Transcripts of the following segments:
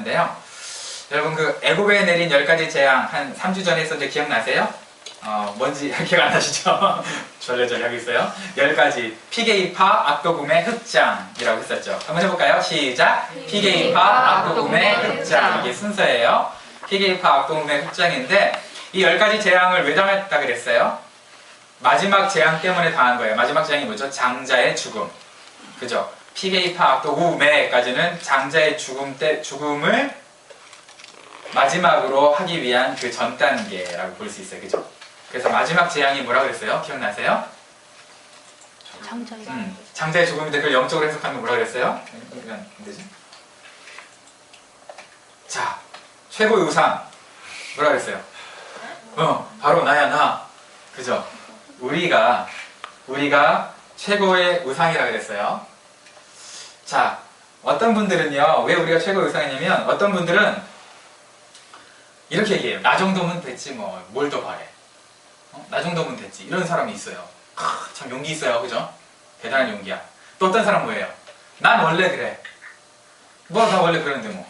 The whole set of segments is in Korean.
하는데요. 여러분 그 애굽에 내린 10가지 재앙 한 3주 전에 했었는데 기억나세요? 뭔지 기억 안 나시죠? 절레절레 하고 있어요. 10가지 피게이파, 악도금의 흑장이라고 했었죠. 한번 해볼까요? 시작! 피게이파, 악도금의 흑장. 이게 순서예요. 피게이파, 악도금의 흑장인데 이 10가지 재앙을 왜 당했다 그랬어요? 마지막 재앙 때문에 당한 거예요. 마지막 재앙이 뭐죠? 장자의 죽음. 그죠? 피게이파, 악도금의까지는 장자의 죽음을 마지막으로 하기 위한 그 전 단계라고 볼 수 있어요. 그죠? 그래서 마지막 재앙이 뭐라고 그랬어요? 기억나세요? 장자의 죽음인데 그걸 영적으로 해석하면 뭐라고 그랬어요? 자, 최고의 우상 뭐라고 그랬어요? 바로 나야 나. 그죠? 우리가 최고의 우상이라고 그랬어요. 자, 어떤 분들은요, 왜 우리가 최고의 우상이냐면 어떤 분들은 이렇게 얘기해요. 나 정도면 됐지 뭘 더 바래. 나 정도면 됐지. 이런 사람이 있어요. 참 용기 있어요. 그죠? 대단한 용기야. 또 어떤 사람 뭐예요? 난 원래 그래. 나 원래 그러는데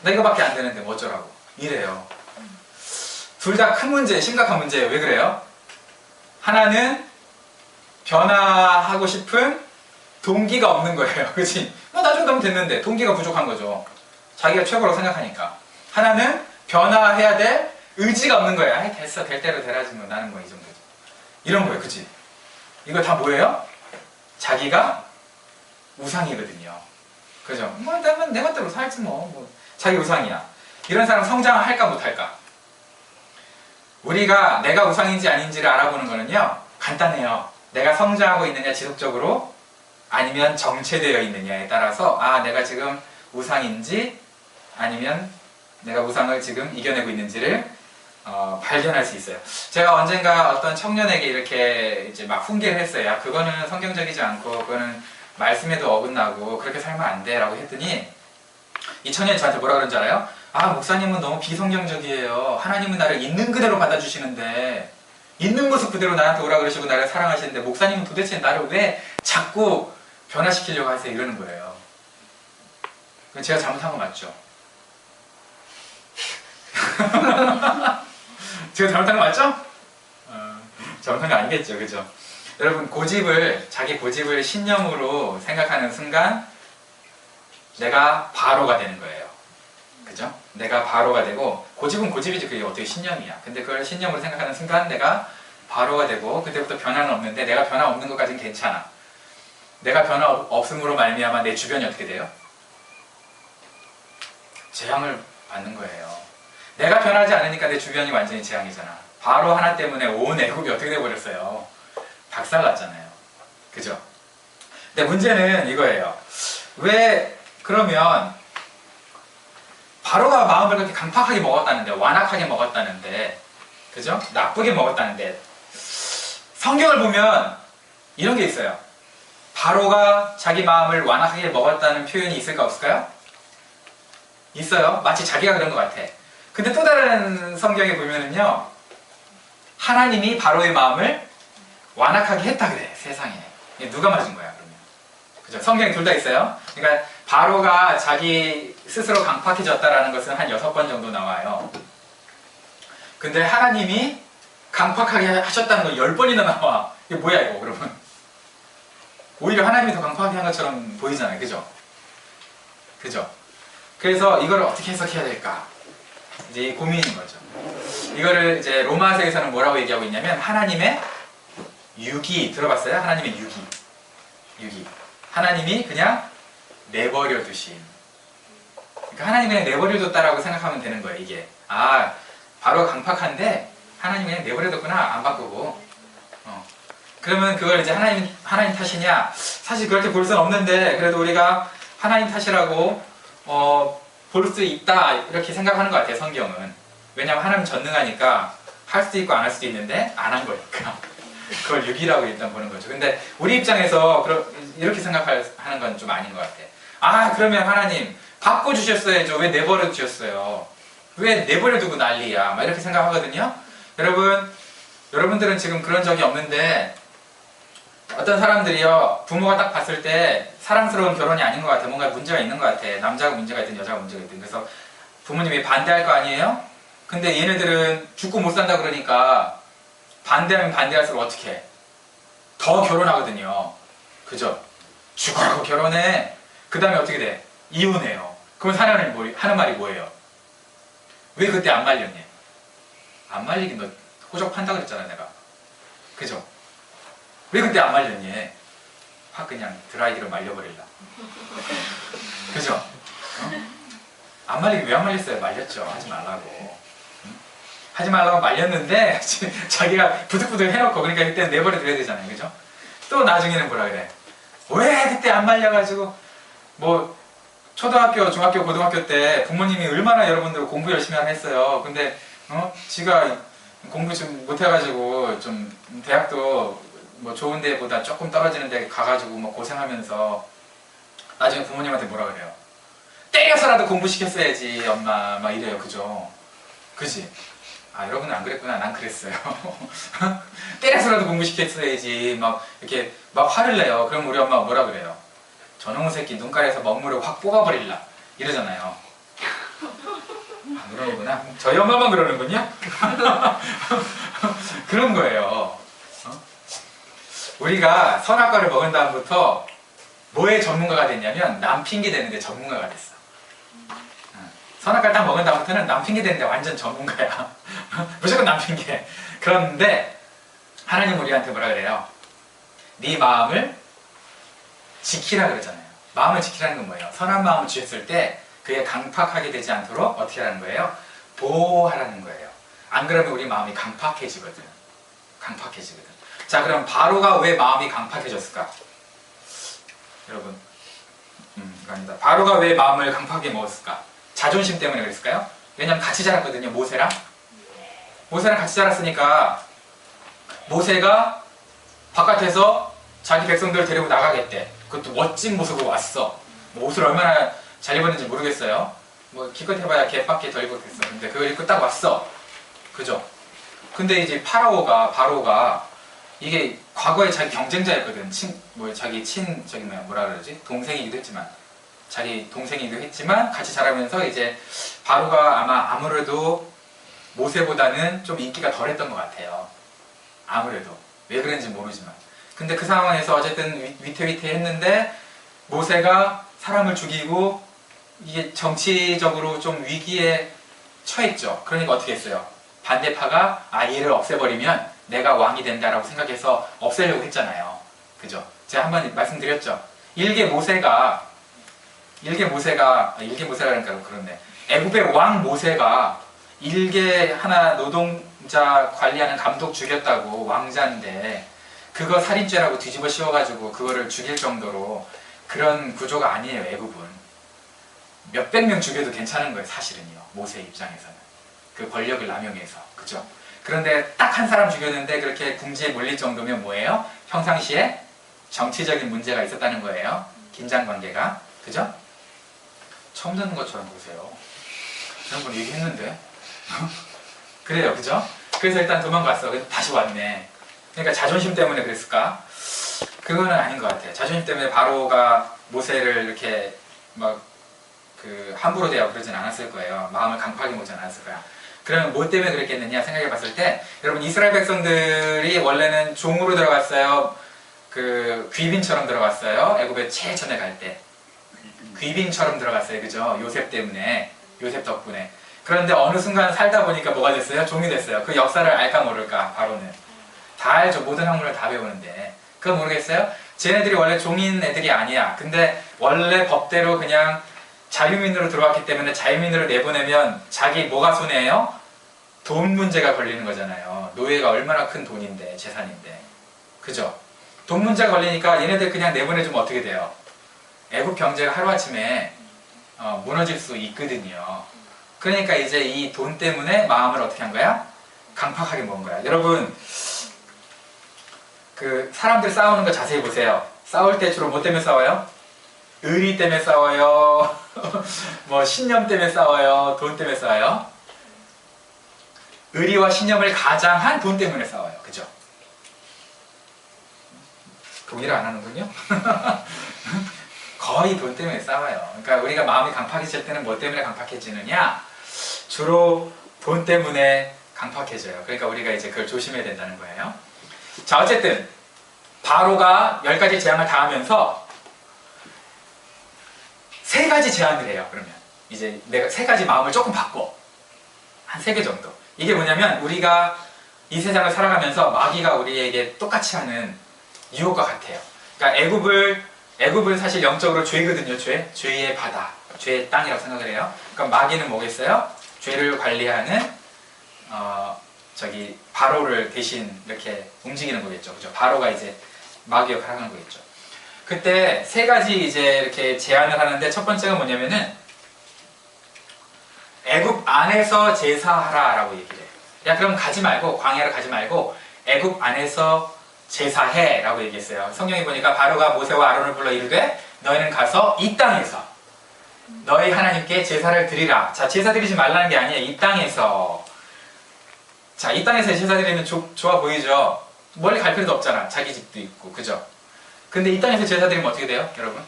나 이거밖에 안 되는데 어쩌라고. 이래요. 둘 다 큰 문제, 심각한 문제예요. 왜 그래요? 하나는 변화하고 싶은 동기가 없는 거예요. 그치? 나 정도면 됐는데 동기가 부족한 거죠. 자기가 최고라고 생각하니까. 하나는 변화해야 될 의지가 없는 거예요. 아이 됐어, 될 대로 되라지 나는 이 정도지. 이런 거예요. 그치? 이거 다 뭐예요? 자기가 우상이거든요. 그죠? 내 멋대로 살지 자기 우상이야. 이런 사람 성장할까 못할까? 우리가 내가 우상인지 아닌지를 알아보는 거는요, 간단해요. 내가 성장하고 있느냐 지속적으로, 아니면 정체되어 있느냐에 따라서 내가 지금 우상인지 아니면 내가 우상을 지금 이겨내고 있는지를 발견할 수 있어요. 제가 언젠가 어떤 청년에게 이렇게 이제 막 훈계를 했어요. 야, 그거는 성경적이지 않고 그거는 말씀에도 어긋나고 그렇게 살면 안 돼 라고 했더니 이 청년이 저한테 뭐라 그런지 알아요? 목사님은 너무 비성경적이에요. 하나님은 나를 있는 그대로 받아주시는데, 있는 모습 그대로 나한테 오라 그러시고 나를 사랑하시는데 목사님은 도대체 나를 왜 자꾸 변화시키려고 하세요? 이러는 거예요. 제가 잘못한 거 맞죠? 제가 잘못한 거 맞죠? 잘못한 거 아니겠죠, 그죠? 여러분, 자기 고집을 신념으로 생각하는 순간 내가 바로가 되는 거예요. 그죠? 내가 바로가 되고, 고집은 고집이지 그게 어떻게 신념이야. 근데 그걸 신념으로 생각하는 순간 내가 바로가 되고, 그때부터 변화는 없는데 내가 변화 없는 것까지는 괜찮아. 내가 변화 없음으로 말미암아 내 주변이 어떻게 돼요? 재앙을 받는 거예요. 내가 변하지 않으니까 내 주변이 완전히 재앙이잖아. 바로 하나 때문에 온 애국이 어떻게 돼버렸어요? 박살났잖아요. 그죠? 근데 문제는 이거예요. 왜 그러면 바로가 마음을 그렇게 강팍하게 먹었다는데, 완악하게 먹었다는데, 그죠? 나쁘게 먹었다는데, 성경을 보면 이런 게 있어요. 바로가 자기 마음을 완악하게 먹었다는 표현이 있을까 없을까요? 있어요. 마치 자기가 그런 것 같아. 근데 또 다른 성경에 보면은요, 하나님이 바로의 마음을 완악하게 했다 그래, 세상에. 누가 맞은 거야, 그러면? 그죠? 성경에 둘 다 있어요. 그러니까 바로가 자기 스스로 강팍해졌다라는 것은 한 6번 정도 나와요. 근데 하나님이 강팍하게 하셨다는 건 10번이나 나와. 이게 뭐야, 이거, 그러면? 오히려 하나님이 더 강팍하게 한 것처럼 보이잖아요. 그죠? 그죠? 그래서 이걸 어떻게 해석해야 될까? 이제 고민인 거죠. 이거를 이제 로마서에서는 뭐라고 얘기하고 있냐면, 하나님의 유기, 들어봤어요? 하나님의 유기. 하나님이 그냥 내버려 두심. 그러니까 하나님이 그냥 내버려 뒀다라고 생각하면 되는 거예요, 이게. 바로 강팍한데, 하나님이 그냥 내버려 뒀구나, 안 바꾸고. 그러면 그걸 이제 하나님 탓이냐? 사실 그렇게 볼 수는 없는데, 그래도 우리가 하나님 탓이라고, 볼 수 있다, 이렇게 생각하는 것 같아요, 성경은. 왜냐면 하나님 전능하니까 할 수도 있고 안 할 수도 있는데, 안 한 거니까. 그걸 유기라고 일단 보는 거죠. 근데 우리 입장에서 이렇게 생각하는 건 좀 아닌 것 같아. 그러면 하나님 바꿔주셨어야죠. 왜 내버려 두셨어요? 왜 내버려 두고 난리야? 막 이렇게 생각하거든요. 여러분들은 지금 그런 적이 없는데, 어떤 사람들이요, 부모가 딱 봤을 때 사랑스러운 결혼이 아닌 것 같아. 뭔가 문제가 있는 것 같아. 남자가 문제가 있든 여자가 문제가 있든. 그래서 부모님이 반대할 거 아니에요? 근데 얘네들은 죽고 못 산다 그러니까 반대하면 반대할수록 어떻게 해? 더 결혼하거든요. 그죠? 죽으라고 결혼해. 그 다음에 어떻게 돼? 이혼해요. 그럼 사람이 하는 말이 뭐예요? 왜 그때 안 말렸니? 안 말리긴 너 호적판다 그랬잖아 내가. 그죠? 왜 그때 안 말렸니? 확 그냥 드라이기로 말려버릴라. 그죠? 어? 안 말리긴 왜 안 말렸어요? 말렸죠. 하지 말라고. 응? 하지 말라고 말렸는데 자기가 부득부득 해놓고 그러니까 그때 내버려둬야 되잖아요. 그죠? 또 나중에는 뭐라 그래? 왜 그때 안 말려가지고 뭐 초등학교, 중학교, 고등학교 때 부모님이 얼마나 여러분들 공부 열심히 하라 했어요. 근데 지가 공부 좀 못해가지고 좀 대학도 뭐 좋은 데보다 조금 떨어지는 데 가가지고 뭐 고생하면서 나중에 부모님한테 뭐라 그래요? 때려서라도 공부시켰어야지 엄마 막 이래요. 그죠? 그지? 아 여러분은 안 그랬구나. 난 그랬어요. 때려서라도 공부시켰어야지 막 이렇게 막 화를 내요. 그럼 우리 엄마가 뭐라 그래요? 저놈의 새끼 눈가에서 먹물을 확 뽑아버릴라 이러잖아요. 안 그러는구나. 저희 엄마만 그러는군요. 그런 거예요. 우리가 선악과를 먹은 다음부터 뭐에 전문가가 됐냐면 남 핑계 대는데 전문가가 됐어. 선악과를 딱 먹은 다음부터는 남 핑계 대는데 완전 전문가야. 무조건 남 핑계. 그런데 하나님 우리한테 뭐라 그래요? 네 마음을 지키라 그러잖아요. 마음을 지키라는 건 뭐예요? 선한 마음을 주셨을 때 그게 강팍하게 되지 않도록 어떻게 하라는 거예요? 보호하라는 거예요. 안 그러면 우리 마음이 강팍해지거든. 강팍해지거든. 자 그럼 바로가 왜 마음이 강팍해졌을까? 여러분 이거 아니다. 바로가 왜 마음을 강팍하게 먹었을까? 자존심 때문에 그랬을까요? 왜냐면 같이 자랐거든요. 모세랑 같이 자랐으니까 모세가 바깥에서 자기 백성들을 데리고 나가겠대. 그것도 멋진 모습으로 왔어. 뭐 옷을 얼마나 잘 입었는지 모르겠어요. 뭐 기껏 해봐야 개밖에 덜 입었겠어. 근데 그걸 입고 딱 왔어. 그죠? 근데 이제 바로가 이게 과거에 자기 경쟁자였거든. 뭐라 그러지? 동생이기도 했지만 자기 동생이기도 했지만 같이 자라면서 이제 바로가 아마 아무래도 모세보다는 좀 인기가 덜했던 것 같아요. 아무래도 왜 그런지 모르지만. 근데 그 상황에서 어쨌든 위태위태했는데 모세가 사람을 죽이고 이게 정치적으로 좀 위기에 처했죠. 그러니까 어떻게 했어요? 반대파가 얘를 없애버리면 내가 왕이 된다라고 생각해서 없애려고 했잖아요. 그죠? 제가 한번 말씀드렸죠. 일개 모세가 그러니까 그렇네. 애굽의 왕 모세가 일개 하나 노동자 관리하는 감독 죽였다고 왕자인데 그거 살인죄라고 뒤집어 씌워가지고 그거를 죽일 정도로 그런 구조가 아니에요. 애굽은 몇백 명 죽여도 괜찮은 거예요. 사실은요. 모세 입장에서는 그 권력을 남용해서. 그죠? 그런데 딱 한 사람 죽였는데 그렇게 궁지에 몰릴 정도면 뭐예요? 평상시에 정치적인 문제가 있었다는 거예요. 긴장관계가. 그죠? 처음 듣는 것처럼 보세요. 지난번에 얘기했는데 그래요. 그죠? 그래서 일단 도망갔어. 그래서 다시 왔네. 그러니까 자존심 때문에 그랬을까? 그거는 아닌 것 같아요. 자존심 때문에 바로가 모세를 이렇게 막 함부로 대하고 그러진 않았을 거예요. 마음을 강팍하게 먹지 않았을 거야. 그러면 뭐 때문에 그랬겠느냐 생각해 봤을 때 여러분 이스라엘 백성들이 원래는 종으로 들어갔어요. 귀빈처럼 들어갔어요. 애굽에 제일 전에 갈 때 귀빈처럼 들어갔어요. 그죠? 요셉 때문에, 요셉 덕분에. 그런데 어느 순간 살다 보니까 뭐가 됐어요? 종이 됐어요. 그 역사를 알까 모를까 바로는. 다 알죠. 모든 학문을 다 배우는데 그거 모르겠어요? 쟤네들이 원래 종인 애들이 아니야. 근데 원래 법대로 그냥 자유민으로 들어왔기 때문에 자유민으로 내보내면 자기 뭐가 손해예요? 돈 문제가 걸리는 거잖아요. 노예가 얼마나 큰 돈인데, 재산인데. 그죠? 돈 문제가 걸리니까 얘네들 그냥 내보내주면 어떻게 돼요? 애국 경제가 하루아침에 무너질 수 있거든요. 그러니까 이제 이 돈 때문에 마음을 어떻게 한 거야? 강팍하게 먹은 거야. 여러분 사람들 싸우는 거 자세히 보세요. 싸울 때 주로 뭐 때문에 싸워요? 의리 때문에 싸워요. 뭐 신념 때문에 싸워요. 돈 때문에 싸워요. 의리와 신념을 가장한 돈 때문에 싸워요. 그죠? 동의를 안 하는군요. 거의 돈 때문에 싸워요. 그러니까 우리가 마음이 강팍해질 때는 뭐 때문에 강팍해지느냐? 주로 돈 때문에 강팍해져요. 그러니까 우리가 이제 그걸 조심해야 된다는 거예요. 자, 어쨌든 바로가 10가지 재앙을 당하면서 3가지 제안을 해요. 그러면 이제 내가 3가지 마음을 조금 바꿔. 한 3개 정도. 이게 뭐냐면 우리가 이 세상을 살아가면서 마귀가 우리에게 똑같이 하는 유혹과 같아요. 그러니까 애굽은 사실 영적으로 죄거든요. 죄의 바다, 죄의 땅이라고 생각을 해요. 그럼 마귀는 뭐겠어요? 죄를 관리하는 바로를 대신 이렇게 움직이는 거겠죠. 그죠? 바로가 이제 마귀 역할을 하는 거겠죠. 그때 3가지 이제 이렇게 제안을 하는데 첫 번째가 뭐냐면은 애굽 안에서 제사하라라고 얘기를 해요. 야, 그럼 가지 말고 광야를 가지 말고 애굽 안에서 제사해라고 얘기했어요. 성경에 보니까 바로가 모세와 아론을 불러 이르되 너희는 가서 이 땅에서 너희 하나님께 제사를 드리라. 자, 제사 드리지 말라는 게 아니에요. 이 땅에서. 자, 이 땅에서 제사 드리면 좋아 보이죠? 멀리 갈 필요도 없잖아. 자기 집도 있고, 그죠? 근데 이 땅에서 제사 드리면 어떻게 돼요, 여러분?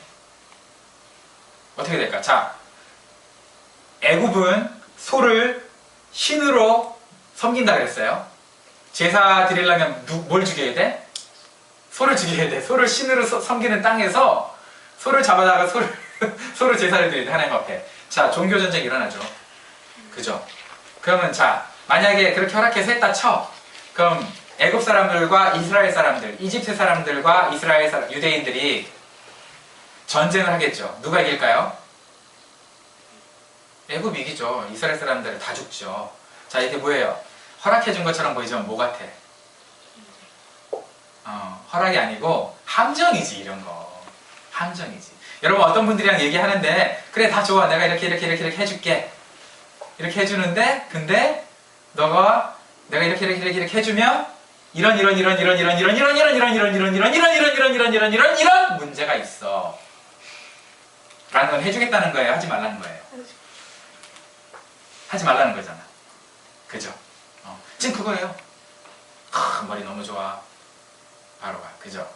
어떻게 될까? 자, 애굽은 소를 신으로 섬긴다 그랬어요. 제사 드리려면 뭘 죽여야 돼? 소를 죽여야 돼. 소를 신으로 섬기는 땅에서 소를 잡아다가 소를 제사를 드리는데 하나님 앞에. 자, 종교 전쟁이 일어나죠. 그죠? 그러면 자, 만약에 그렇게 허락해서 했다 쳐. 그럼 애굽 사람들과 이스라엘 사람들, 이집트 사람들과 이스라엘 유대인들이 전쟁을 하겠죠. 누가 이길까요? 애굽 이기죠. 이스라엘 사람들은 다 죽죠. 자, 이게 뭐예요? 허락해준 것처럼 보이지만 뭐 같아? 허락이 아니고 함정이지. 이런 거 함정이지. 여러분, 어떤 분들이랑 얘기하는데 그래, 다 좋아, 내가 이렇게 해줄게, 이렇게 해주는데, 근데 너가 내가 이렇게 해주면 이런 문제가 있어 라는 건 해주겠다는 거예요? 하지 말라는 거예요? 하지 말라는 거잖아. 그죠? 지금 그거예요. 머리 너무 좋아 바로가. 그죠?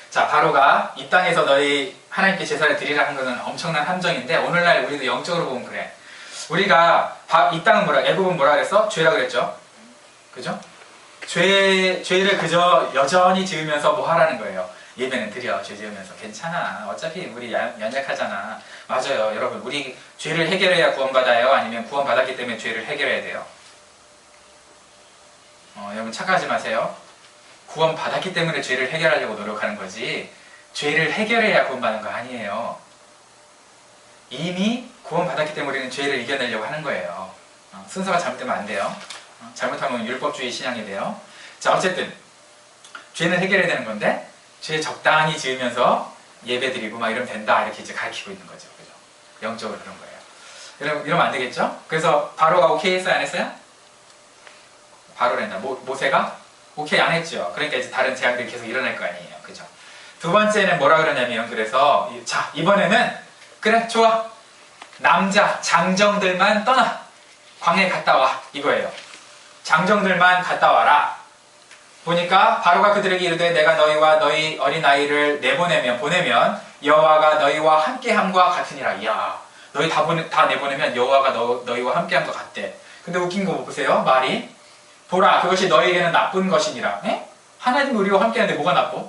자, 바로가 이 땅에서 너희 하나님께 제사를 드리라 한 것은 엄청난 함정인데, 오늘날 우리도 영적으로 보면 그래. 우리가 이 땅은 애굽은 뭐라 그랬어? 죄라 그랬죠? 그죠? 죄를 그저 여전히 지으면서 뭐 하라는 거예요? 예배는 드려. 죄 지으면서 괜찮아, 어차피 우리 연약하잖아. 맞아요. 여러분, 우리 죄를 해결해야 구원받아요? 아니면 구원받았기 때문에 죄를 해결해야 돼요? 여러분, 착각하지 마세요. 구원받았기 때문에 죄를 해결하려고 노력하는 거지, 죄를 해결해야 구원받는 거 아니에요. 이미 구원받았기 때문에 우리는 죄를 이겨내려고 하는 거예요. 순서가 잘못되면 안 돼요. 잘못하면 율법주의 신앙이 돼요. 자, 어쨌든 죄는 해결해야 되는 건데, 죄 적당히 지으면서 예배드리고 막 이러면 된다, 이렇게 이제 가르치고 있는 거죠. 그죠? 영적으로 그런 거예요. 이러면 안 되겠죠? 그래서 바로가 오케이 했어요, 안 했어요? 바로랜다. 모세가 오케이 안 했죠. 그러니까 이제 다른 재앙들이 계속 일어날 거 아니에요. 그죠? 두 번째는 뭐라 그러냐면, 그래서 자, 이번에는 그래, 좋아, 남자 장정들만 떠나 광야에 갔다 와, 이거예요. 장정들만 갔다 와라. 보니까 바로가 그들에게 이르되 내가 너희와 너희 어린아이를 보내면 여호와가 너희와 함께함과 같으니라. 이야, 너희 다 내보내면 여호와가 너희와 함께함과 같대. 근데 웃긴 거 보세요. 말이, 보라, 그것이 너희에게는 나쁜 것이니라. 에? 하나님 우리와 함께하는데 뭐가 나빠?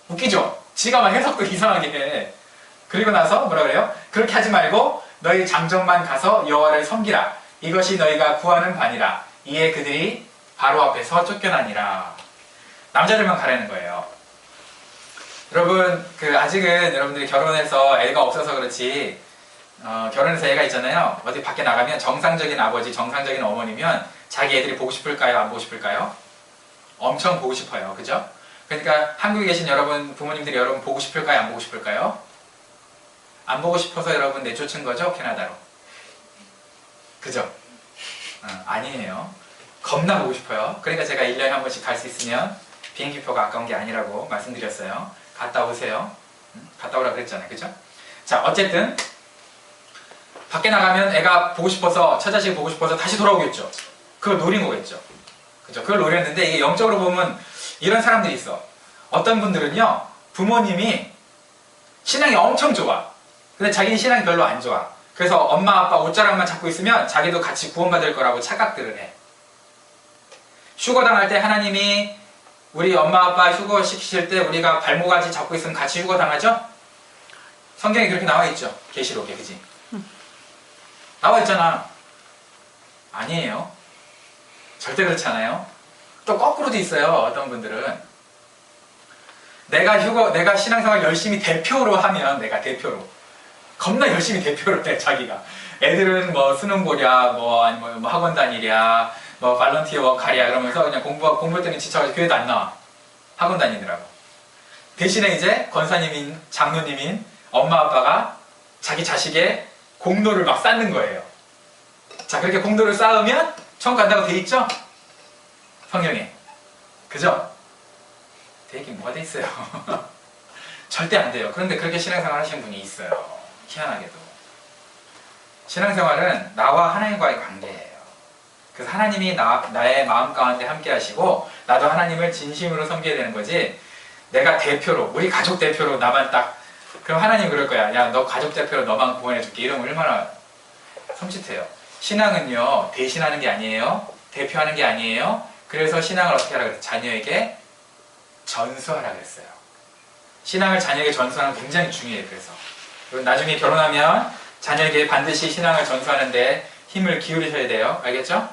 웃기죠? 지가 막 해석도 이상하게 해. 그리고 나서 뭐라 그래요? 그렇게 하지 말고 너희 장정만 가서 여호와를 섬기라. 이것이 너희가 구하는 바니라. 이에 그들이 바로 앞에서 쫓겨나니라. 남자들만 가라는 거예요. 여러분, 아직은 여러분들이 결혼해서 애가 없어서 그렇지, 결혼해서 애가 있잖아요. 어디 밖에 나가면 정상적인 아버지, 정상적인 어머니면 자기 애들이 보고 싶을까요? 안 보고 싶을까요? 엄청 보고 싶어요. 그죠? 그러니까 한국에 계신 여러분, 부모님들이 여러분 보고 싶을까요? 안 보고 싶을까요? 안 보고 싶어서 여러분 내쫓은 거죠? 캐나다로. 그죠? 아니에요. 겁나 보고 싶어요. 그러니까 제가 1년에 한 번씩 갈 수 있으면 비행기표가 아까운 게 아니라고 말씀드렸어요. 갔다 오세요. 갔다 오라 그랬잖아요. 그죠? 자, 어쨌든 밖에 나가면 애가 보고 싶어서, 처자식이 보고 싶어서 다시 돌아오겠죠. 그걸 노린 거겠죠. 그죠? 그걸 노렸는데, 이게 영적으로 보면 이런 사람들이 있어. 어떤 분들은요, 부모님이 신앙이 엄청 좋아. 근데 자기는 신앙이 별로 안 좋아. 그래서 엄마 아빠 옷자락만 잡고 있으면 자기도 같이 구원받을 거라고 착각들을 해. 휴거 당할 때 하나님이 우리 엄마 아빠 휴거 시키실 때 우리가 발목까지 잡고 있으면 같이 휴거 당하죠? 성경에 그렇게 나와 있죠. 계시록에, 그지? 나와 있잖아. 아니에요. 절대 그렇지 않아요. 또 거꾸로도 있어요. 어떤 분들은 내가 신앙생활 열심히 대표로 하면, 내가 대표로 겁나 열심히 대표를 해. 자기가 애들은 뭐 수능 보랴, 뭐 아니면 뭐 학원 다니랴, 뭐 발런티어 워크 하랴 그러면서 그냥 공부 때문에 지쳐가지고 교회도 안 나와. 학원 다니느라고. 대신에 이제 권사님인 장로님인 엄마 아빠가 자기 자식의 공로를 막 쌓는 거예요. 자, 그렇게 공로를 쌓으면 천국 간다고 돼 있죠? 성경에. 그죠? 돼 있긴 뭐가 돼 있어요. 절대 안 돼요. 그런데 그렇게 신앙생활 하시는 분이 있어요. 희한하게도. 신앙생활은 나와 하나님과의 관계예요. 그래서 하나님이 나의 마음 가운데 함께 하시고 나도 하나님을 진심으로 섬겨야 되는 거지, 내가 대표로, 우리 가족 대표로 나만 딱, 그럼 하나님 그럴 거야. 야, 너 가족 대표로 너만 구원해줄게. 이러면 얼마나 섬찟해요. 신앙은요, 대신하는 게 아니에요. 대표하는 게 아니에요. 그래서 신앙을 어떻게 하라 그랬어요? 자녀에게 전수하라 그랬어요. 신앙을 자녀에게 전수하는 게 굉장히 중요해요. 그래서 나중에 결혼하면 자녀에게 반드시 신앙을 전수하는데 힘을 기울이셔야 돼요. 알겠죠?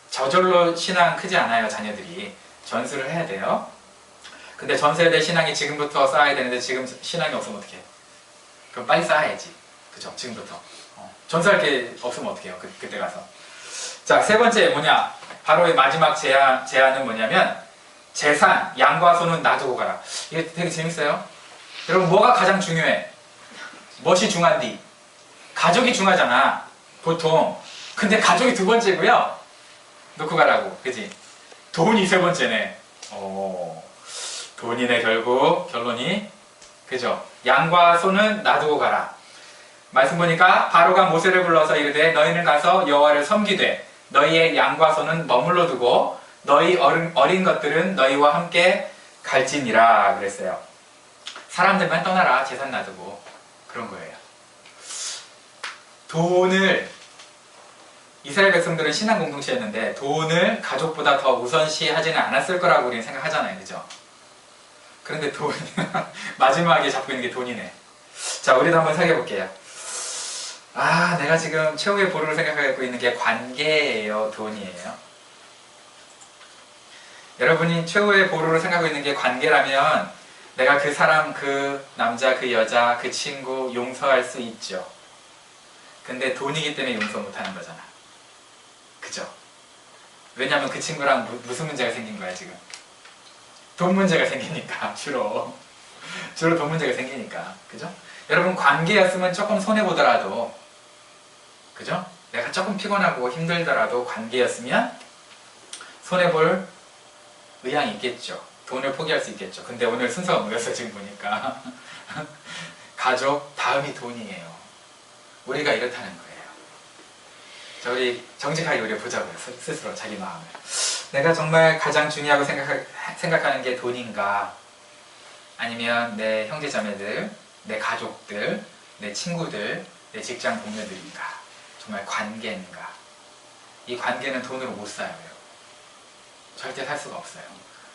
저절로 신앙 크지 않아요. 자녀들이 전수를 해야 돼요. 근데 전수해야 될 신앙이 지금부터 쌓아야 되는데 지금 신앙이 없으면 어떡해? 그럼 빨리 쌓아야지. 그죠? 지금부터 전수할 게 없으면 어떡해요? 그때 가서. 자, 세 번째 뭐냐? 바로 마지막 제안은 뭐냐면 재산, 양과 소는 놔두고 가라. 이게 되게 재밌어요. 여러분, 뭐가 가장 중요해? 무엇이 중요한디? 가족이 중요하잖아, 보통. 근데 가족이 두 번째고요. 놓고 가라고, 그지? 돈이 세 번째네. 돈이네, 결국. 결론이. 그죠? 양과 소는 놔두고 가라. 말씀 보니까 바로가 모세를 불러서 이르되 너희는 가서 여호와를 섬기되 너희의 양과 소는 머물러 두고 너희 어린 것들은 너희와 함께 갈지니라 그랬어요. 사람들만 떠나라. 재산 놔두고. 그런 거예요. 돈을, 이스라엘 백성들은 신앙 공동체였는데 돈을 가족보다 더 우선시하지는 않았을 거라고 우리는 생각하잖아요. 그죠? 그런데 돈이 마지막에 잡고 있는 게 돈이네. 자, 우리도 한번 생각해 볼게요. 아, 내가 지금 최후의 보루를 생각하고 있는 게 관계예요, 돈이에요? 여러분이 최후의 보루를 생각하고 있는 게 관계라면 내가 그 사람, 그 남자, 그 여자, 그 친구 용서할 수 있죠. 근데 돈이기 때문에 용서 못하는 거잖아. 그죠? 왜냐면 그 친구랑 무슨 문제가 생긴 거야, 지금? 돈 문제가 생기니까, 주로 돈 문제가 생기니까. 그죠? 여러분, 관계였으면 조금 손해보더라도, 그죠? 내가 조금 피곤하고 힘들더라도 관계였으면 손해볼 의향이 있겠죠. 돈을 포기할 수 있겠죠. 근데 오늘 순서가 뭐였어, 지금 보니까. 가족, 다음이 돈이에요. 우리가 이렇다는 거예요. 자, 우리 정직하게 우리 보자고요. 스스로 자기 마음을. 내가 정말 가장 중요하고 생각하는 게 돈인가? 아니면 내 형제자매들, 내 가족들, 내 친구들, 내 직장 동료들인가? 정말 관계인가? 이 관계는 돈으로 못 사요. 절대 살 수가 없어요.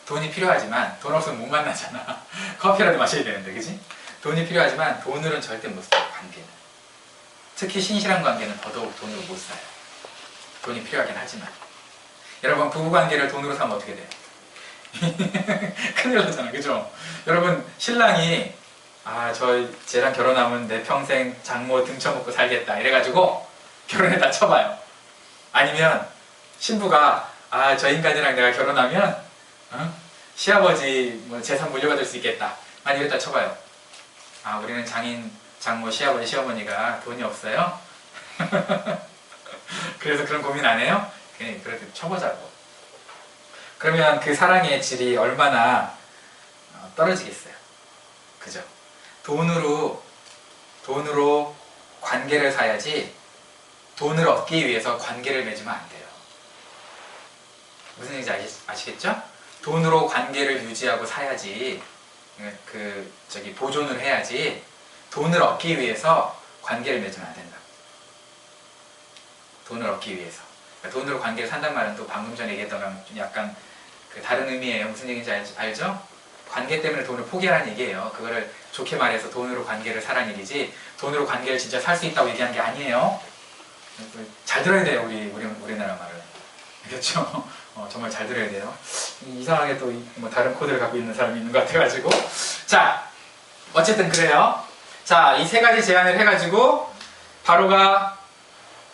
돈이 필요하지만 돈 없으면 못 만나잖아. 커피라도 마셔야 되는데, 그지? 돈이 필요하지만 돈으로는 절대 못 사요. 관계는. 특히 신실한 관계는 더더욱 돈으로 못 사요. 돈이 필요하긴 하지만. 여러분, 부부관계를 돈으로 사면 어떻게 돼요? 큰일 나잖아, 그죠? 여러분, 신랑이 쟤랑 결혼하면 내 평생 장모 등쳐먹고 살겠다 이래가지고 결혼에다 쳐봐요. 아니면 신부가 저 인간이랑 내가 결혼하면 시아버지 재산 물려받을 수 있겠다, 많이 이랬다 쳐봐요. 우리는 장모, 시아버지, 시어머니가 돈이 없어요? 그래서 그런 고민 안 해요? 그래도 쳐보자고. 그러면 그 사랑의 질이 얼마나 떨어지겠어요. 그죠? 돈으로 관계를 사야지 돈을 얻기 위해서 관계를 맺으면 안 돼요. 무슨 얘기인지 아시겠죠? 돈으로 관계를 유지하고 사야지 보존을 해야지 돈을 얻기 위해서 관계를 맺으면 안 된다. 돈을 얻기 위해서. 그러니까 돈으로 관계를 산단 말은 또 방금 전에 얘기했던 거랑 좀 약간 다른 의미예요. 무슨 얘기인지 알죠? 관계 때문에 돈을 포기하라는 얘기예요. 그거를 좋게 말해서 돈으로 관계를 사라는 얘기지, 돈으로 관계를 진짜 살 수 있다고 얘기하는 게 아니에요. 잘 들어야 돼요, 우리나라 말을. 그렇죠? 정말 잘 들어야 돼요. 이상하게 또 뭐 다른 코드를 갖고 있는 사람이 있는 것 같아가지고. 자, 어쨌든 그래요. 자, 이 세 가지 제안을 해가지고 바로가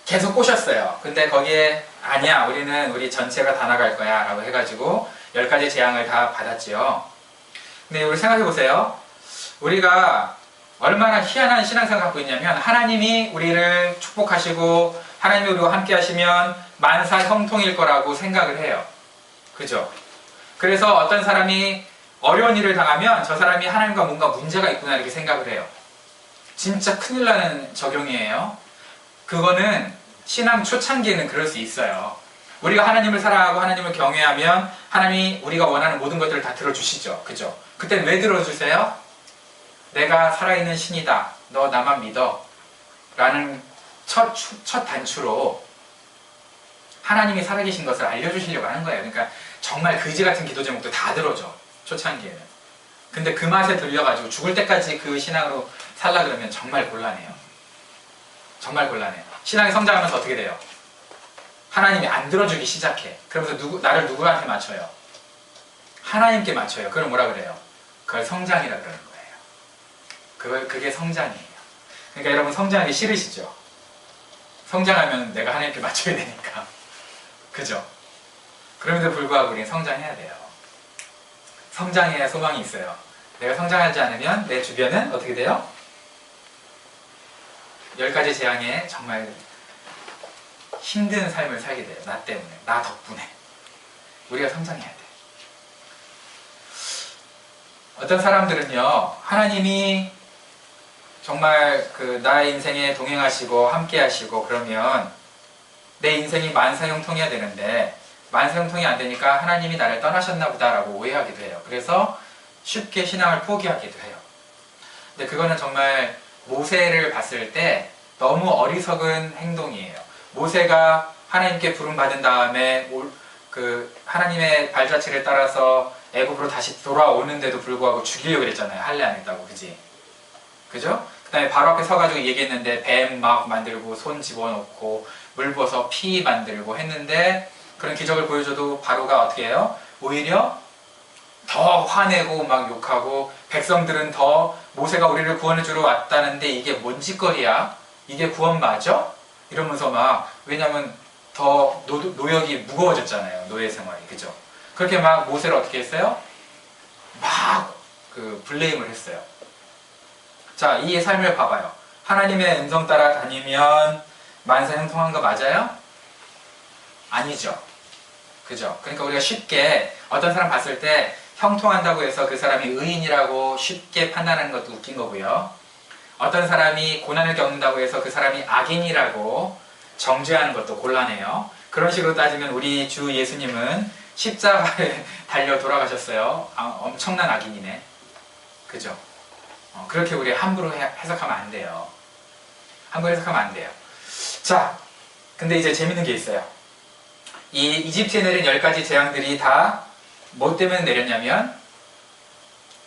계속 꼬셨어요. 근데 거기에 아니야, 우리 전체가 다 나갈 거야 라고 해가지고 10가지 제안을 다 받았지요. 근데 우리 생각해보세요. 우리가 얼마나 희한한 신앙생활을 갖고 있냐면, 하나님이 우리를 축복하시고 하나님이 우리와 함께 하시면 만사 형통일 거라고 생각을 해요. 그죠? 그래서 어떤 사람이 어려운 일을 당하면 저 사람이 하나님과 뭔가 문제가 있구나 이렇게 생각을 해요. 진짜 큰일 나는 적용이에요. 그거는 신앙 초창기에는 그럴 수 있어요. 우리가 하나님을 사랑하고 하나님을 경외하면 하나님이 우리가 원하는 모든 것들을 다 들어주시죠. 그죠? 그때 왜 들어주세요? 내가 살아있는 신이다. 너 나만 믿어. 라는 첫 단추로 하나님이 살아계신 것을 알려주시려고 하는 거예요. 그러니까 정말 그지 같은 기도 제목도 다 들어줘. 초창기에는. 근데 그 맛에 들려가지고 죽을 때까지 그 신앙으로 살라 그러면 정말 곤란해요. 정말 곤란해요. 신앙이 성장하면서 어떻게 돼요? 하나님이 안 들어주기 시작해. 그러면서 나를 누구한테 맞춰요? 하나님께 맞춰요. 그걸 뭐라 그래요? 그걸 성장이라 그러는 거예요. 그게 성장이에요. 그러니까 여러분 성장하기 싫으시죠? 성장하면 내가 하나님께 맞춰야 되니까. 그죠? 그럼에도 불구하고 우리는 성장해야 돼요. 성장해야 소망이 있어요. 내가 성장하지 않으면 내 주변은 어떻게 돼요? 10가지 재앙에 정말 힘든 삶을 살게 돼요. 나 때문에, 나 덕분에. 우리가 성장해야 돼. 어떤 사람들은요, 하나님이 정말 나의 인생에 동행하시고 함께 하시고 그러면 내 인생이 만사형통해야 되는데 만사형통이 안 되니까 하나님이 나를 떠나셨나 보다라고 오해하기도 해요. 그래서 쉽게 신앙을 포기하기도 해요. 근데 그거는 정말 모세를 봤을 때 너무 어리석은 행동이에요. 모세가 하나님께 부름받은 다음에 하나님의 발자취를 따라서 애굽으로 다시 돌아오는데도 불구하고 죽이려고 그랬잖아요. 할례 안 했다고. 그죠? 그 다음에 바로 앞에 서가지고 얘기했는데 뱀 막 만들고 손 집어넣고 물 부어서 피 만들고 했는데 그런 기적을 보여줘도 바로가 어떻게 해요? 오히려 더 화내고 막 욕하고 백성들은 더 모세가 우리를 구원해주러 왔다는데 이게 뭔 짓거리야? 이게 구원 맞아? 이러면서 막 왜냐면 더 노역이 무거워졌잖아요. 노예 생활이. 그죠? 그렇게 막 모세를 어떻게 했어요? 막 블레임을 했어요. 자, 이 삶을 봐봐요. 하나님의 음성 따라 다니면 만사형통한 거 맞아요? 아니죠. 그죠? 그러니까 우리가 쉽게 어떤 사람 봤을 때 형통한다고 해서 그 사람이 의인이라고 쉽게 판단하는 것도 웃긴 거고요. 어떤 사람이 고난을 겪는다고 해서 그 사람이 악인이라고 정죄하는 것도 곤란해요. 그런 식으로 따지면 우리 주 예수님은 십자가에 달려 돌아가셨어요. 엄청난 악인이네. 그죠? 그렇게 우리 함부로 해석하면 안 돼요. 함부로 해석하면 안 돼요. 자, 근데 이제 재밌는 게 있어요. 이 이집트에 내린 10가지 재앙들이 다 뭐 때문에 내렸냐면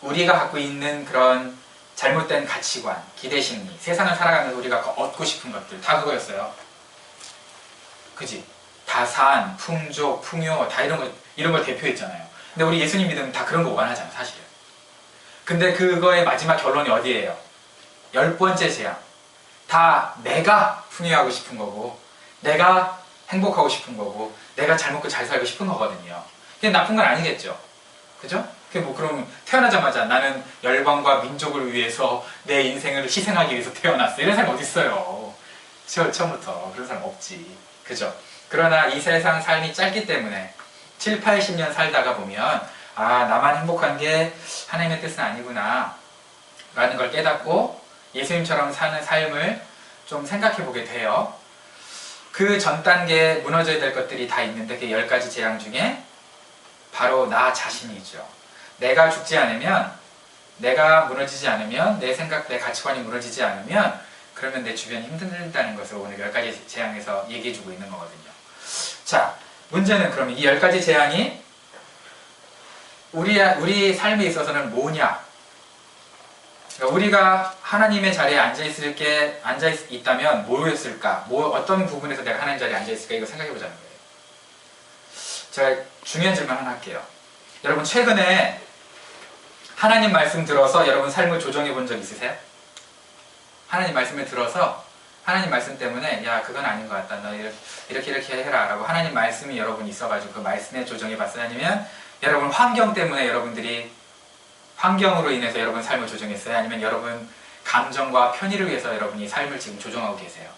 우리가 갖고 있는 그런 잘못된 가치관, 기대심리, 세상을 살아가면서 우리가 얻고 싶은 것들 다 그거였어요. 그지? 다산, 풍족, 풍요 다 이런 걸 대표했잖아요. 근데 우리 예수님 믿으면 다 그런 거 원하잖아, 사실은. 근데 그거의 마지막 결론이 어디예요? 10번째 재앙. 다 내가 풍요하고 싶은 거고 내가 행복하고 싶은 거고 내가 잘 먹고 잘 살고 싶은 거거든요. 그게 나쁜 건 아니겠죠. 그죠? 그게 그럼 태어나자마자 나는 열방과 민족을 위해서 내 인생을 희생하기 위해서 태어났어. 이런 사람 어디 있어요? 처음부터 그런 사람 없지. 그죠? 그러나 이 세상 삶이 짧기 때문에 7, 80년 살다가 보면 나만 행복한 게 하나님의 뜻은 아니구나 라는 걸 깨닫고 예수님처럼 사는 삶을 좀 생각해 보게 돼요. 그 전 단계에 무너져야 될 것들이 다 있는데 그 10가지 재앙 중에 바로 나 자신이죠. 내가 죽지 않으면 내가 무너지지 않으면, 내 생각, 내 가치관이 무너지지 않으면 그러면 내 주변이 힘들다는 것을 오늘 10가지 재앙에서 얘기해주고 있는 거거든요. 자, 문제는 그럼 이 10가지 재앙이 우리 삶에 있어서는 뭐냐? 그러니까 우리가 하나님의 자리에 앉아있다면 뭐였을까? 어떤 부분에서 내가 하나님 자리에 앉아있을까? 이거 생각해보자는 거예요. 제가 중요한 질문 하나 할게요. 여러분 최근에 하나님 말씀 들어서 여러분 삶을 조정해 본 적 있으세요? 하나님 말씀을 들어서 하나님 말씀 때문에 야 그건 아닌 것 같다. 너 이렇게 해라 라고 하나님 말씀이 여러분 있어가지고 그 말씀에 조정해 봤어요? 아니면 여러분 환경 때문에 환경으로 인해서 여러분 삶을 조정했어요? 아니면 여러분 감정과 편의를 위해서 여러분이 삶을 지금 조정하고 계세요?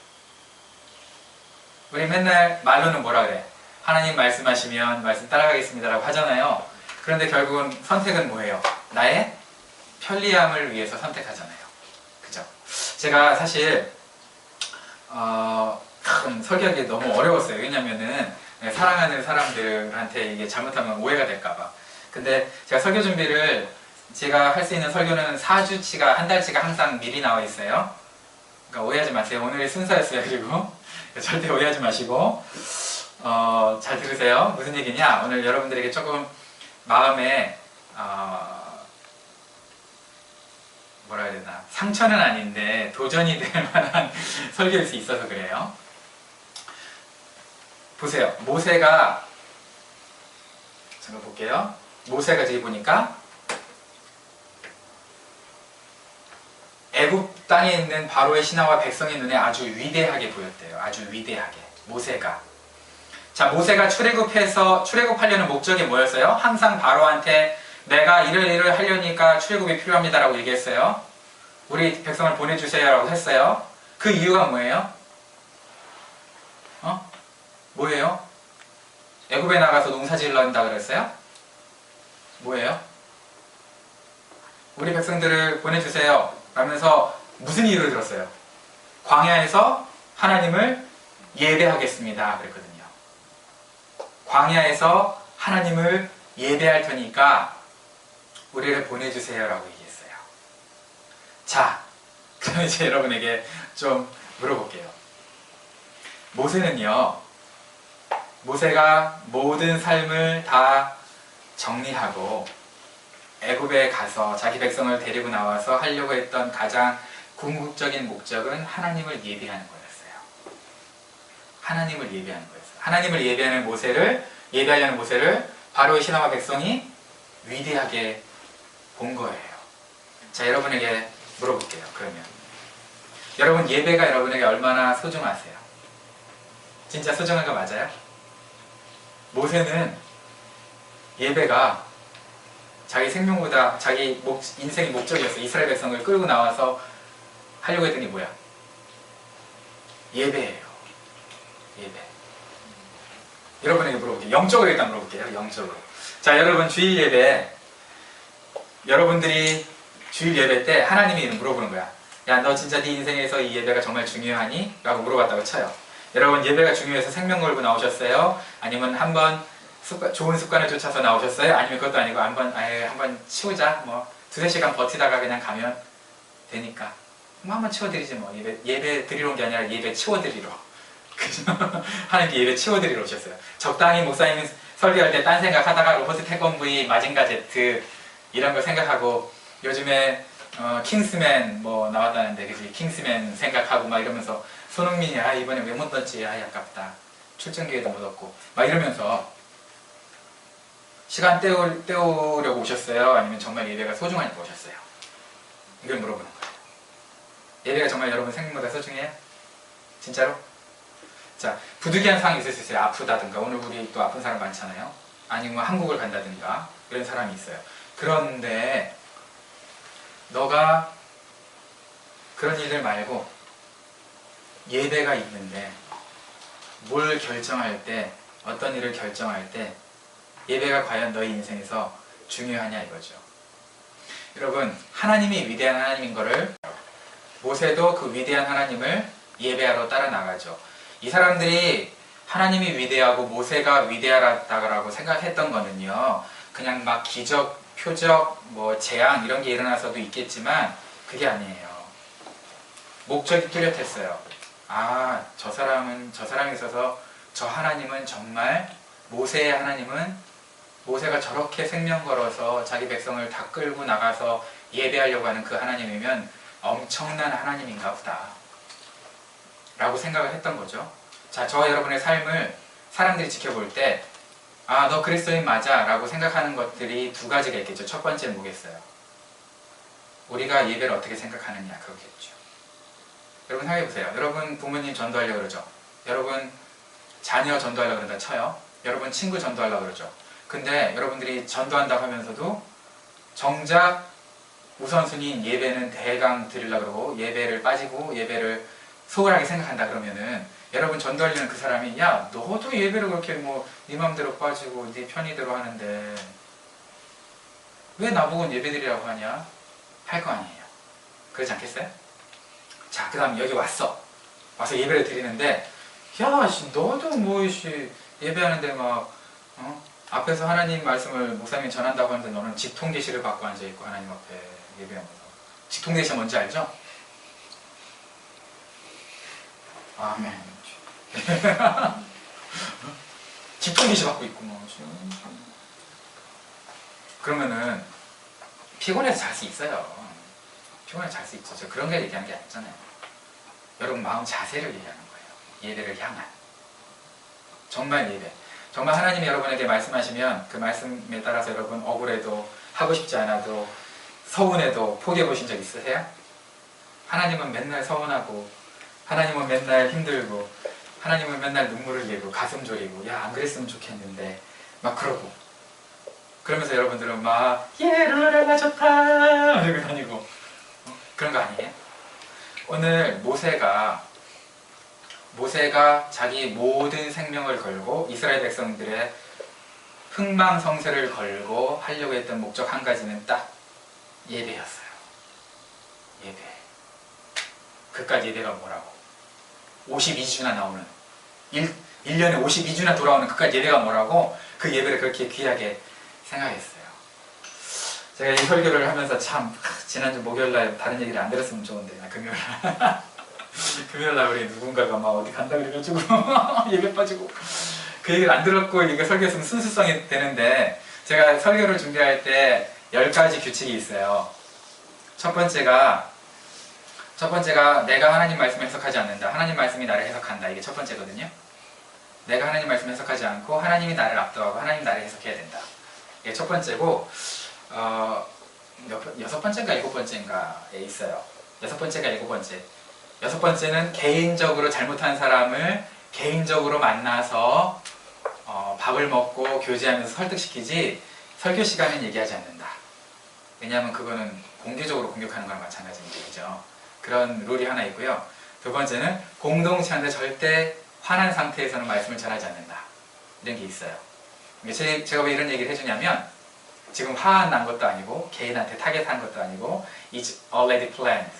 우리 맨날 말로는 뭐라 그래? 하나님 말씀하시면 말씀 따라가겠습니다 라고 하잖아요. 그런데 결국은 선택은 뭐예요? 나의 편리함을 위해서 선택하잖아요. 그죠? 제가 사실 설계하기 너무 어려웠어요. 왜냐면은 사랑하는 사람들한테 이게 잘못하면 오해가 될까봐. 근데 제가 설교 준비를 제가 할 수 있는 설교는 4주치가 한 달치가 항상 미리 나와 있어요. 그러니까 오해하지 마세요. 오늘의 순서였어요. 그리고 절대 오해하지 마시고 잘 들으세요. 무슨 얘기냐? 오늘 여러분들에게 조금 마음에 뭐라 해야 되나 상처는 아닌데 도전이 될 만한 설교일 수 있어서 그래요. 보세요. 모세가 잠깐 볼게요. 모세가 저기 보니까 애굽 땅에 있는 바로의 신하와 백성의 눈에 아주 위대하게 보였대요. 아주 위대하게. 모세가. 자, 모세가 출애굽하려는 목적이 뭐였어요? 항상 바로한테 내가 이를 하려니까 출애굽이 필요합니다라고 얘기했어요. 우리 백성을 보내주세요라고 했어요. 그 이유가 뭐예요? 뭐예요? 애굽에 나가서 농사지으려 한다 그랬어요? 뭐예요? 우리 백성들을 보내주세요 라면서 무슨 이유를 들었어요? 광야에서 하나님을 예배하겠습니다 그랬거든요. 광야에서 하나님을 예배할 테니까 우리를 보내주세요 라고 얘기했어요. 자, 그럼 이제 여러분에게 좀 물어볼게요. 모세가 모든 삶을 다 정리하고 애굽에 가서 자기 백성을 데리고 나와서 하려고 했던 가장 궁극적인 목적은 하나님을 예배하는 거였어요. 하나님을 예배하는 거였어요. 하나님을 예배하려는 모세를 바로의 신하와 백성이 위대하게 본 거예요. 자, 여러분에게 물어볼게요. 그러면 여러분 예배가 여러분에게 얼마나 소중하세요? 진짜 소중한 거 맞아요? 모세는 예배가 자기 생명보다 자기 인생의 목적이었어요. 이스라엘 백성을 끌고 나와서 하려고 했던 게 뭐야? 예배예요. 예배. 여러분에게 물어볼게요. 영적으로 일단 물어볼게요. 영적으로. 자, 여러분 주일 예배, 여러분들이 주일 예배 때 하나님이 물어보는 거야. 야, 너 진짜 네 인생에서 이 예배가 정말 중요하니? 라고 물어봤다고 쳐요. 여러분 예배가 중요해서 생명 걸고 나오셨어요? 아니면 한번 좋은 습관을 쫓아서 나오셨어요? 아니면 그것도 아니고 한번 치우자, 뭐 두세 시간 버티다가 그냥 가면 되니까 뭐 한번 치워드리지 뭐. 예배 드리러 온 게 아니라 예배 치워드리러. 하나님께 예배 치워드리러 오셨어요. 적당히 목사님이 설교할 때 딴 생각하다가 로버트 태권브이, 마징가 제트 이런 거 생각하고 요즘에 킹스맨 뭐 나왔다는데 그치? 킹스맨 생각하고 막 이러면서 손흥민이 이번에 왜 못 넣었지? 아깝다. 출전 기회도 못 얻고 막 이러면서 시간 때우려고 오셨어요? 아니면 정말 예배가 소중하니까 오셨어요? 이걸 물어보는 거예요. 예배가 정말 여러분 생명보다 소중해요? 진짜로? 자, 부득이한 상황이 있을 수 있어요. 아프다든가, 오늘 우리 또 아픈 사람 많잖아요. 아니면 한국을 간다든가 이런 사람이 있어요. 그런데 너가 그런 일들 말고 예배가 있는데 뭘 결정할 때, 어떤 일을 결정할 때 예배가 과연 너희 인생에서 중요하냐 이거죠. 여러분, 하나님이 위대한 하나님인 거를, 모세도 그 위대한 하나님을 예배하러 따라 나가죠. 이 사람들이 하나님이 위대하고 모세가 위대하다고 생각했던 거는요, 그냥 막 기적 표적, 뭐 재앙 이런 게 일어나서도 있겠지만 그게 아니에요. 목적이 뚜렷했어요. 아, 저 사람에 있어서 저 하나님은 정말 모세의 하나님은 모세가 저렇게 생명 걸어서 자기 백성을 다 끌고 나가서 예배하려고 하는 그 하나님이면 엄청난 하나님인가 보다 라고 생각을 했던 거죠. 자, 저와 여러분의 삶을 사람들이 지켜볼 때 아, 너 그리스도인 맞아 라고 생각하는 것들이 두 가지가 있겠죠. 첫 번째는 뭐겠어요? 우리가 예배를 어떻게 생각하느냐 그렇겠죠. 여러분 생각해보세요. 여러분 부모님 전도하려고 그러죠. 여러분 자녀 전도하려고 그런다 쳐요. 여러분 친구 전도하려고 그러죠. 근데 여러분들이 전도한다고 하면서도 정작 우선순위인 예배는 대강 드리려고 그러고 예배를 빠지고 예배를 소홀하게 생각한다 그러면은 여러분 전도하려는 그 사람이 야 너도 예배를 그렇게 뭐 네 맘대로 빠지고 네 편의대로 하는데 왜 나보고는 예배드리라고 하냐 할 거 아니에요. 그렇지 않겠어요? 자, 그 다음 여기 와서 예배를 드리는데 야 씨, 너도 뭐 씨, 예배하는데 막 앞에서 하나님 말씀을 목사님이 전한다고 하는데 너는 직통계시를 받고 앉아있고 하나님 앞에 예배하면서 직통계시 뭔지 알죠? 아멘. 직통계시 받고 있고 뭐 그러면은 피곤해서 잘 수 있어요. 피곤해서 잘 수 있죠. 저 그런 게 얘기하는 게 아니잖아요. 여러분 마음 자세를 얘기하는 거예요. 예배를 향한 정말 예배. 정말 하나님이 여러분에게 말씀하시면 그 말씀에 따라서 여러분 억울해도 하고 싶지 않아도 서운해도 포기해 보신 적 있으세요? 하나님은 맨날 서운하고 하나님은 맨날 힘들고 하나님은 맨날 눈물을 흘리고 가슴 졸이고 야 안 그랬으면 좋겠는데 막 그러고 그러면서 여러분들은 막 예 룰루랄라 좋다 이러고 다니고 그런 거 아니에요? 오늘 모세가 자기 모든 생명을 걸고 이스라엘 백성들의 흥망성쇠를 걸고 하려고 했던 목적 한 가지는 딱 예배였어요. 예배. 그깟 예배가 뭐라고? 52주나 나오는 1년에 52주나 돌아오는 그깟 예배가 뭐라고? 그 예배를 그렇게 귀하게 생각했어요. 제가 이 설교를 하면서 참 지난주 목요일날 다른 얘기를 안 들었으면 좋은데 금요일날 금요일날 우리 누군가가 막 어디 간다 그래가지고 예배 빠지고 그 얘기를 안 들었고 이거 설교했으면 순수성이 되는데 제가 설교를 준비할 때 10가지 규칙이 있어요. 첫 번째가 내가 하나님 말씀을 해석하지 않는다. 하나님 말씀이 나를 해석한다. 이게 첫 번째거든요. 내가 하나님 말씀을 해석하지 않고 하나님이 나를 압도하고 하나님이 나를 해석해야 된다. 이게 첫 번째고 여섯 번째인가 일곱 번째인가에 있어요. 여섯 번째가 일곱 번째. 여섯 번째는 개인적으로 잘못한 사람을 개인적으로 만나서 밥을 먹고 교제하면서 설득시키지 설교 시간은 얘기하지 않는다. 왜냐하면 그거는 공개적으로 공격하는 거랑 마찬가지니까 그죠? 그런 룰이 하나 있고요. 두 번째는 공동체한테 절대 화난 상태에서는 말씀을 전하지 않는다. 이런 게 있어요. 제가 왜 이런 얘기를 해주냐면 지금 화난 것도 아니고 개인한테 타겟한 것도 아니고 It's already planned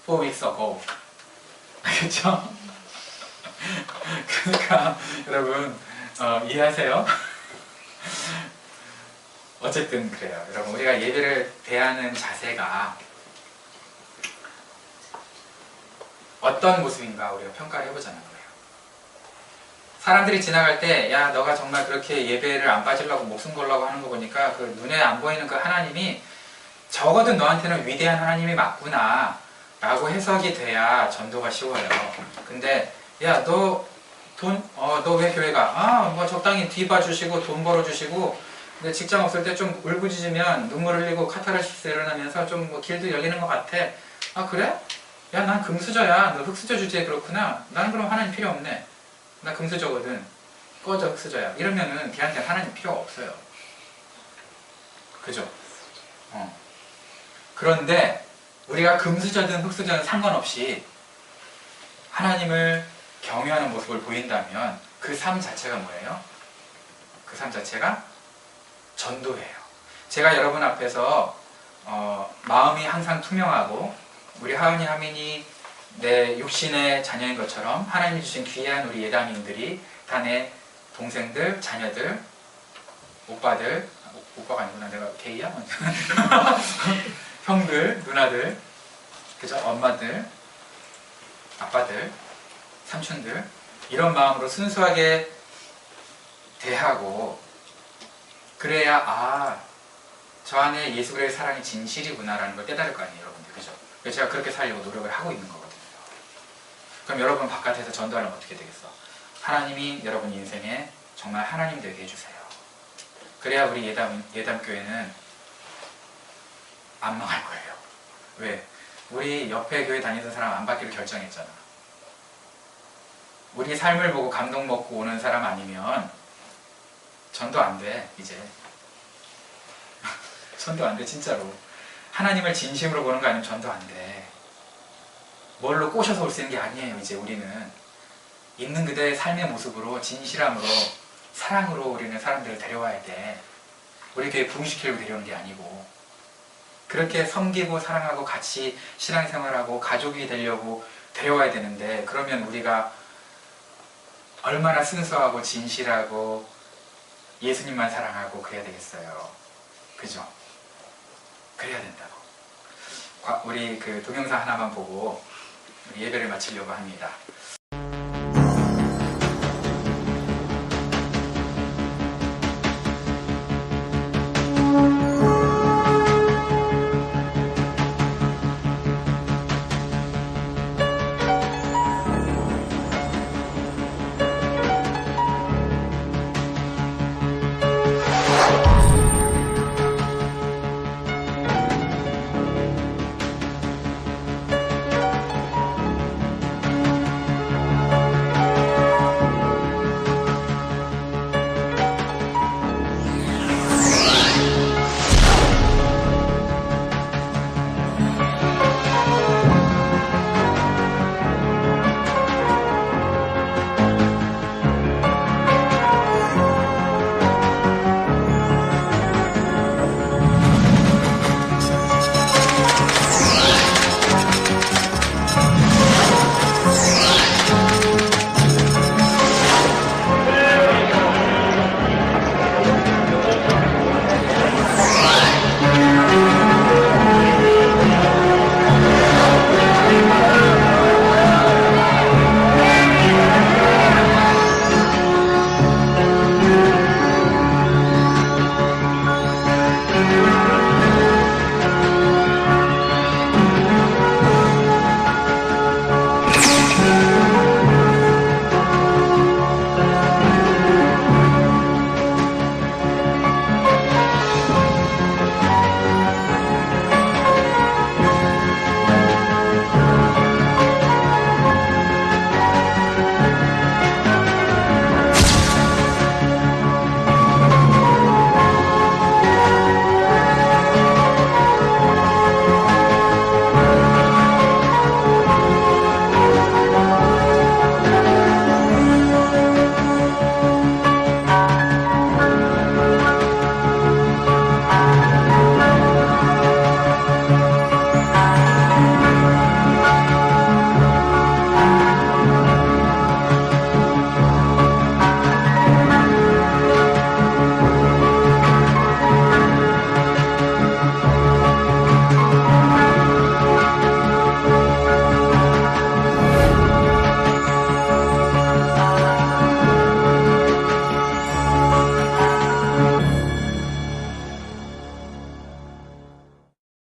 4 weeks ago. 그렇죠? 그러니까 여러분 이해하세요? 어쨌든 그래요. 여러분 우리가 예배를 대하는 자세가 어떤 모습인가 우리가 평가를 해보자는 거예요. 사람들이 지나갈 때 야 너가 정말 그렇게 예배를 안 빠지려고 목숨 걸라고 하는 거 보니까 그 눈에 안 보이는 그 하나님이 적어도 너한테는 위대한 하나님이 맞구나 라고 해석이 돼야 전도가 쉬워요. 근데 야 너 왜 교회 가? 뭐 적당히 뒤 봐주시고 돈 벌어주시고 근데 직장 없을 때 좀 울부짖으면 눈물 흘리고 카타르시스 일어나면서 좀 뭐 길도 열리는 것 같아. 아 그래? 야 난 금수저야. 너 흙수저 주제에 그렇구나. 나는 그럼 하나님 필요 없네. 나 금수저거든. 꺼져 흙수저야. 이러면은 걔한테 하나님 필요가 없어요. 그죠? 그런데 우리가 금수저든 흙수저든 상관없이 하나님을 경외하는 모습을 보인다면 그 삶 자체가 뭐예요? 그 삶 자체가 전도예요. 제가 여러분 앞에서 마음이 항상 투명하고 우리 하은이 하민이 내 육신의 자녀인 것처럼 하나님이 주신 귀한 우리 예담인들이 다 내 동생들, 자녀들, 오빠들, 오빠가 아니구나. 내가 게이야? 형들, 누나들, 그죠? 엄마들, 아빠들, 삼촌들 이런 마음으로 순수하게 대하고 그래야 저 안에 예수 그리스도의 사랑이 진실이구나라는 걸 깨달을 거 아니에요, 여러분들. 그죠? 그래서 제가 그렇게 살려고 노력을 하고 있는 거거든요. 그럼 여러분 바깥에서 전도하려면 어떻게 되겠어? 하나님이 여러분 인생에 정말 하나님 되게 해주세요. 그래야 우리 예담교회는 안 망할 거예요. 왜? 우리 옆에 교회 다니던 사람 안 받기로 결정했잖아. 우리 삶을 보고 감동 먹고 오는 사람 아니면 전도 안 돼, 이제. 전도 안 돼, 진짜로. 하나님을 진심으로 보는 거 아니면 전도 안 돼. 뭘로 꼬셔서 올 수 있는 게 아니에요, 이제 우리는. 있는 그대의 삶의 모습으로, 진실함으로, 사랑으로 우리는 사람들을 데려와야 돼. 우리 교회 부흥시키려고 데려오는 게 아니고. 그렇게 섬기고 사랑하고 같이 신앙생활하고 가족이 되려고 데려와야 되는데, 그러면 우리가 얼마나 순수하고 진실하고 예수님만 사랑하고 그래야 되겠어요. 그죠? 그래야 된다고. 우리 그 동영상 하나만 보고 우리 예배를 마치려고 합니다.